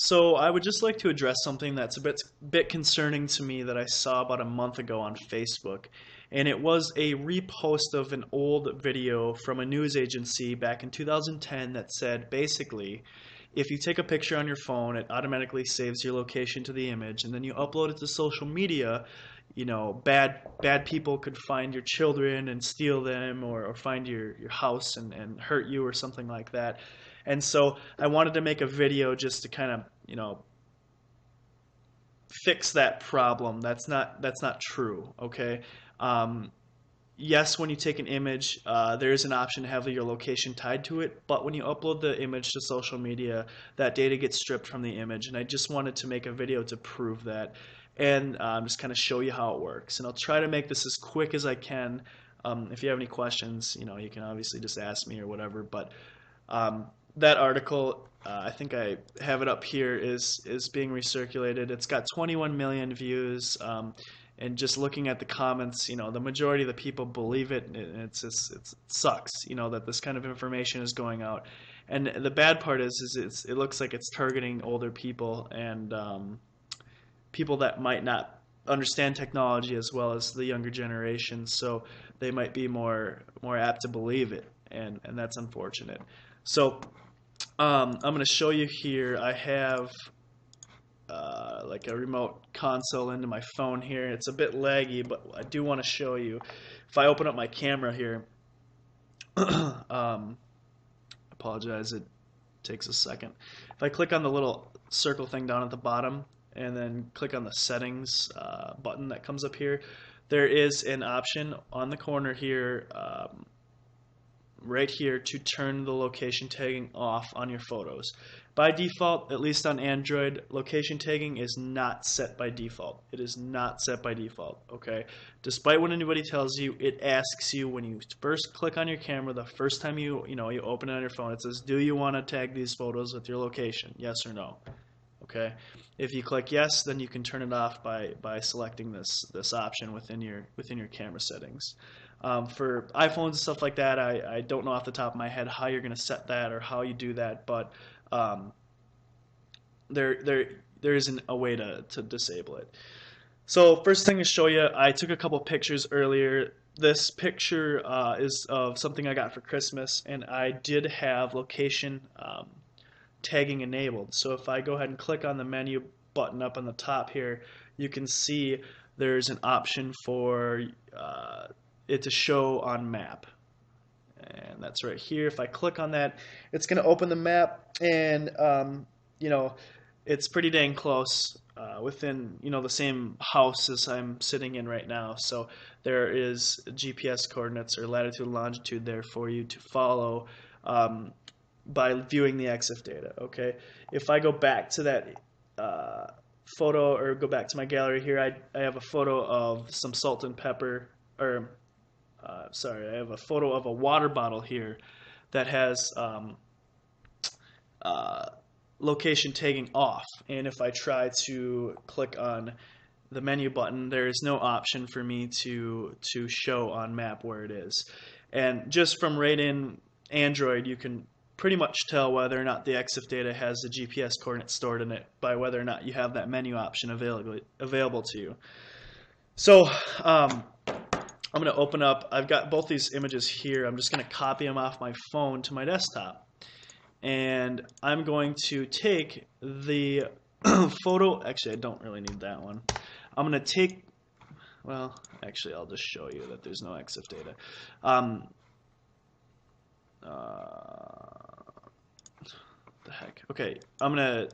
So I would just like to address something that's a bit concerning to me that I saw about a month ago on Facebook. And it was a repost of an old video from a news agency back in 2010 that said basically, if you take a picture on your phone, it automatically saves your location to the image, and then you upload it to social media. Bad people could find your children and steal them, or find your house and hurt you or something like that. And so I wanted to make a video just to kind of, fix that problem. That's not true. Okay. Um, yes, when you take an image, there is an option to have your location tied to it, but when you upload the image to social media, that data gets stripped from the image. And I just wanted to make a video to prove that, and just kind of show you how it works. And I'll try to make this as quick as I can. If you have any questions, you can obviously just ask me or whatever. But um, that article, I think I have it up here, is being recirculated. It's got 21 million views. And just looking at the comments, the majority of the people believe it. And it sucks, that this kind of information is going out. And the bad part is it looks like it's targeting older people and people that might not understand technology as well as the younger generation. So they might be more apt to believe it, and that's unfortunate. So I'm going to show you here. I have like a remote console into my phone here. It's a bit laggy, but I do want to show you. If I open up my camera here, apologize, it takes a second. If I click on the little circle thing down at the bottom and then click on the settings button that comes up here, there is an option on the corner here, right here, to turn the location tagging off on your photos. By default, at least on Android, location tagging is not set by default. It is not set by default, okay? Despite what anybody tells you, it asks you when you first click on your camera, the first time you open it on your phone, it says, do you want to tag these photos with your location? Yes or no? Okay? If you click yes, then you can turn it off by selecting this option within your camera settings. For iPhones and stuff like that, I don't know off the top of my head how you're going to set that or how you do that, but there isn't a way to disable it. So first thing to show you, I took a couple pictures earlier. This picture is of something I got for Christmas, and I did have location tagging enabled. So if I go ahead and click on the menu button up on the top here, you can see there's an option for it to show on map. And that's right here. If I click on that, it's going to open the map, and it's pretty dang close within the same house as I'm sitting in right now. So there is GPS coordinates or latitude and longitude there for you to follow by viewing the Exif data. Okay, if I go back to that photo, or go back to my gallery here, I have a photo of some salt and pepper, or sorry, I have a photo of a water bottle here that has location tagging off. And if I try to click on the menu button, there is no option for me to show on map where it is. And just from right in Android, you can pretty much tell whether or not the Exif data has the GPS coordinates stored in it by whether or not you have that menu option available to you. So I'm going to open up, I've got both these images here. I'm just going to copy them off my phone to my desktop. And I'm going to take the photo, actually I don't really need that one. I'm going to take, well, actually I'll just show you that there's no Exif data. The heck? Okay, I'm going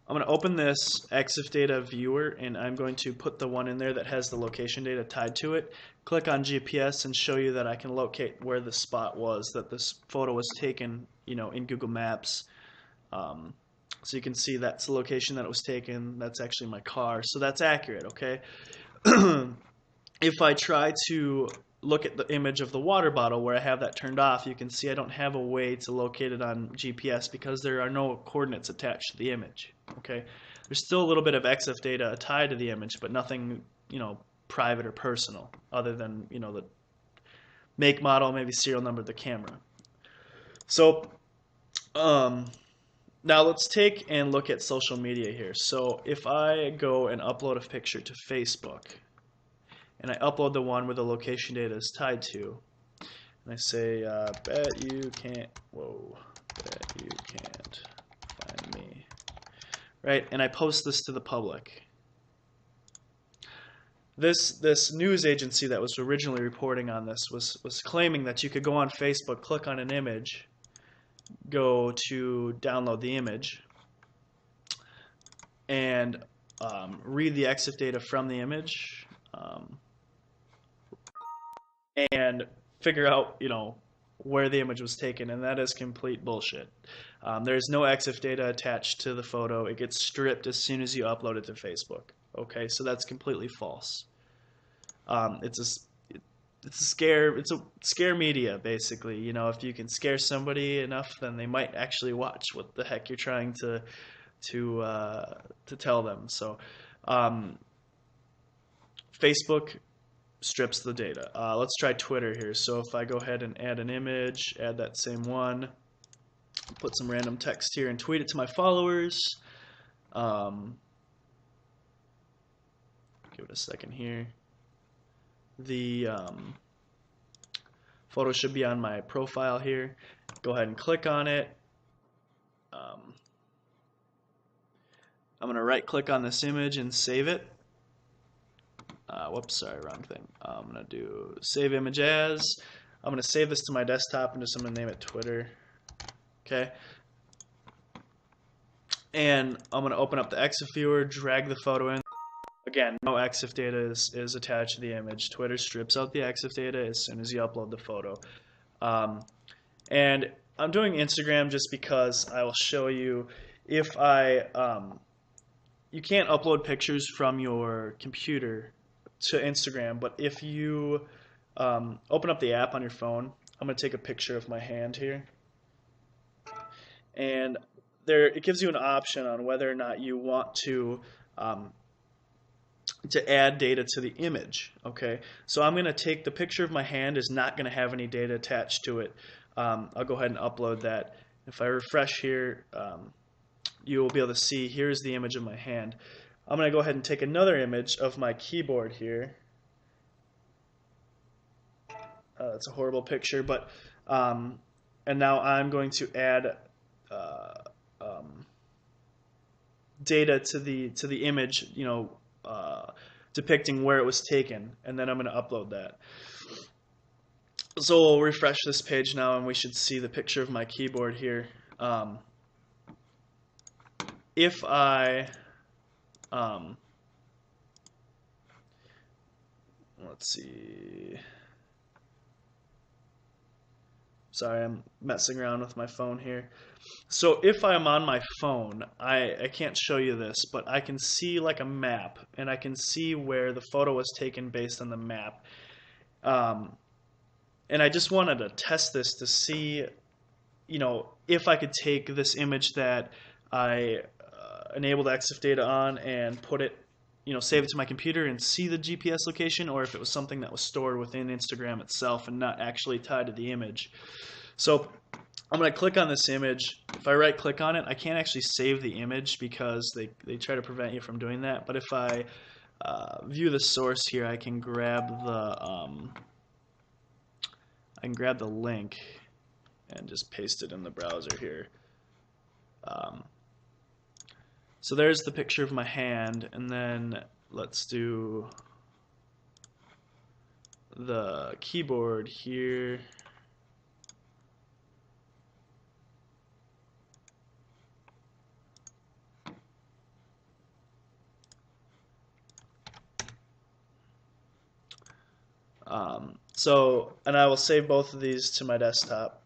to open this Exif data viewer, and I'm going to put the one in there that has the location data tied to it. Click on GPS and show you that I can locate where the spot was that this photo was taken, in Google Maps. So you can see that's the location that it was taken. That's actually my car, so that's accurate. Okay. If I try to look at the image of the water bottle where I have that turned off, you can see I don't have a way to locate it on GPS because there are no coordinates attached to the image. Okay, there's still a little bit of Exif data tied to the image, but nothing, private or personal, other than the make, model, maybe serial number of the camera. So Now let's take and look at social media here. So if I go and upload a picture to Facebook, and I upload the one where the location data is tied to, and I say, bet you can't, whoa, bet you can't find me, right? And I post this to the public. This news agency that was originally reporting on this was claiming that you could go on Facebook, click on an image, go to download the image, and read the Exif data from the image, and figure out, where the image was taken, and that is complete bullshit. There's no Exif data attached to the photo. It gets stripped as soon as you upload it to Facebook. Okay, so that's completely false. It's a scare media, basically. If you can scare somebody enough, then they might actually watch what the heck you're trying to tell them. So Facebook strips the data. Let's try Twitter here. So if I go ahead and add an image, add that same one, put some random text here and tweet it to my followers. Give it a second here. The photo should be on my profile here. Go ahead and click on it. I'm going to right click on this image and save it. Whoops, sorry, wrong thing. I'm going to do save image as. I'm going to save this to my desktop and I'm going to name it Twitter. Okay. And I'm going to open up the Exif viewer, drag the photo in. Again, no Exif data is attached to the image. Twitter strips out the Exif data as soon as you upload the photo. And I'm doing Instagram just because I will show you if you can't upload pictures from your computer to Instagram, but if you open up the app on your phone, I'm going to take a picture of my hand here. And it gives you an option on whether or not you want to add data to the image. Okay, so I'm going to take the picture of my hand is not going to have any data attached to it. I'll go ahead and upload that. If I refresh here, you will be able to see here's the image of my hand. I'm going to go ahead and take another image of my keyboard here. That's a horrible picture, but and now I'm going to add data to the image, depicting where it was taken, and then I'm going to upload that. So we'll refresh this page now, and we should see the picture of my keyboard here. If I let's see. Sorry, I'm messing around with my phone here. So if I'm on my phone, I can't show you this, but I can see like a map, and I can see where the photo was taken based on the map. And I just wanted to test this to see, if I could take this image that I enabled Exif data on and put it, save it to my computer and see the GPS location, or if it was something that was stored within Instagram itself and not actually tied to the image. So I'm going to click on this image. If I right click on it, I can't actually save the image because they try to prevent you from doing that. But if I view the source here, I can grab the link and just paste it in the browser here. So there's the picture of my hand, and then let's do the keyboard here. And I will save both of these to my desktop.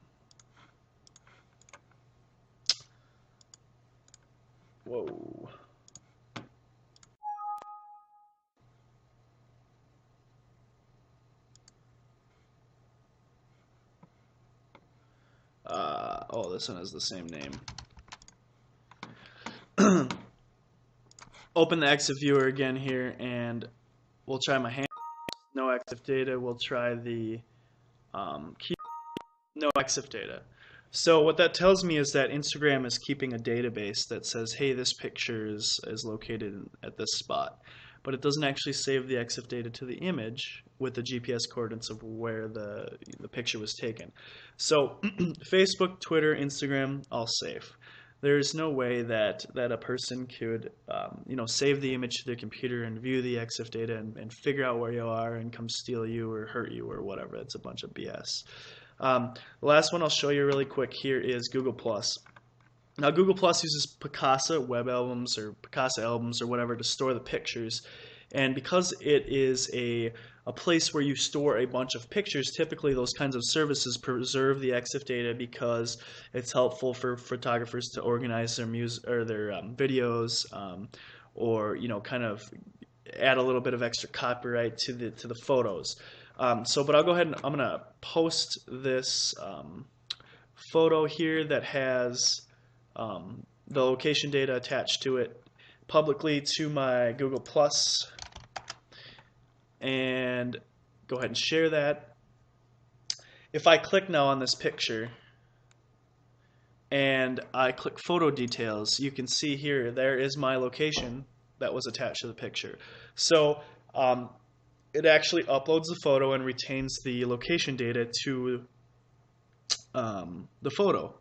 Whoa. Oh, this one has the same name. Open the Exif viewer again here, and we'll try my hand. No Exif data. We'll try the key. No Exif data. So what that tells me is that Instagram is keeping a database that says, hey, this picture is located at this spot. But it doesn't actually save the EXIF data to the image with the GPS coordinates of where the picture was taken. So Facebook, Twitter, Instagram, all safe. There's no way that a person could save the image to their computer and view the EXIF data and figure out where you are and come steal you or hurt you or whatever. It's a bunch of BS. The last one I'll show you really quick here is Google Plus. Now Google Plus uses Picasa web albums or Picasa albums or whatever to store the pictures, and because it is a place where you store a bunch of pictures, typically those kinds of services preserve the EXIF data because it's helpful for photographers to organize their music or their videos, or kind of add a little bit of extra copyright to the photos. But I'll go ahead and I'm gonna post this photo here that has the location data attached to it publicly to my Google Plus, and go ahead and share that. If I click now on this picture and I click photo details, you can see here there is my location that was attached to the picture. So it actually uploads the photo and retains the location data to the photo.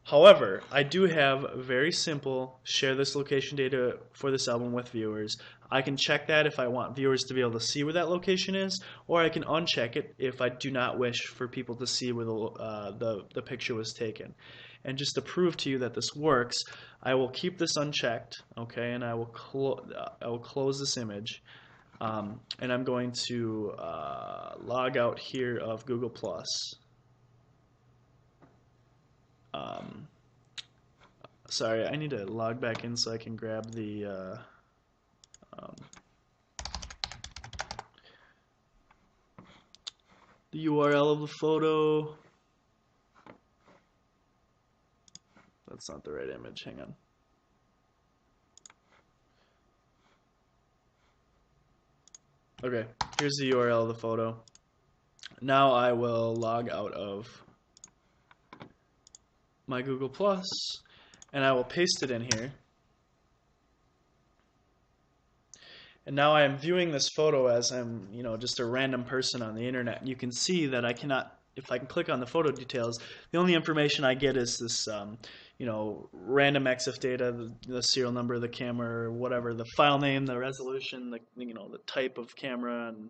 However, I do have a very simple share this location data for this album with viewers. I can check that if I want viewers to be able to see where that location is, or I can uncheck it if I do not wish for people to see where the picture was taken. And just to prove to you that this works, I will keep this unchecked, okay, and I will close this image. And I'm going to log out here of Google Plus. Sorry, I need to log back in so I can grab the URL of the photo. That's not the right image. Hang on. Okay, here's the URL of the photo. Now I will log out of my Google Plus, and I will paste it in here. And now I am viewing this photo as I'm, just a random person on the internet. And you can see that I cannot, if I can click on the photo details, the only information I get is this, random EXIF data, the serial number of the camera, or whatever, the file name, the resolution, the type of camera, and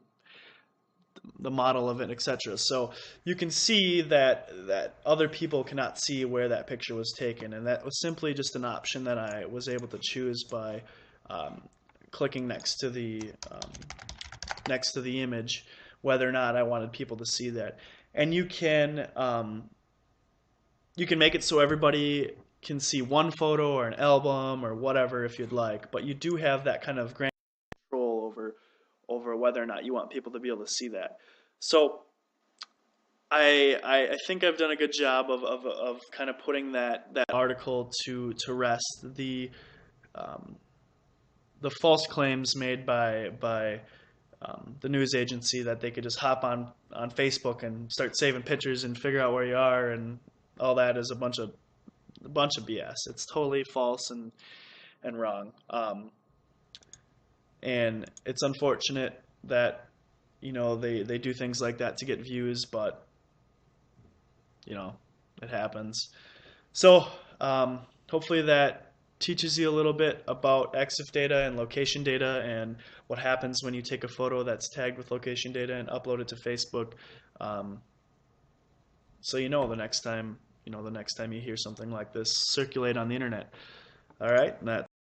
the model of it, etc. So you can see that other people cannot see where that picture was taken, and that was simply just an option that I was able to choose by clicking next to the image, whether or not I wanted people to see that. And you can make it so everybody can see one photo or an album or whatever if you'd like, but you do have that kind of grand control over whether or not you want people to be able to see that. So I think I've done a good job of kind of putting that article to rest. The false claims made by the news agency that they could just hop on Facebook and start saving pictures and figure out where you are and all that is a bunch of BS. It's totally false and wrong. And it's unfortunate that they do things like that to get views, but it happens. So hopefully that teaches you a little bit about EXIF data and location data and what happens when you take a photo that's tagged with location data and upload it to Facebook. So the next time you hear something like this circulate on the internet. All right, that's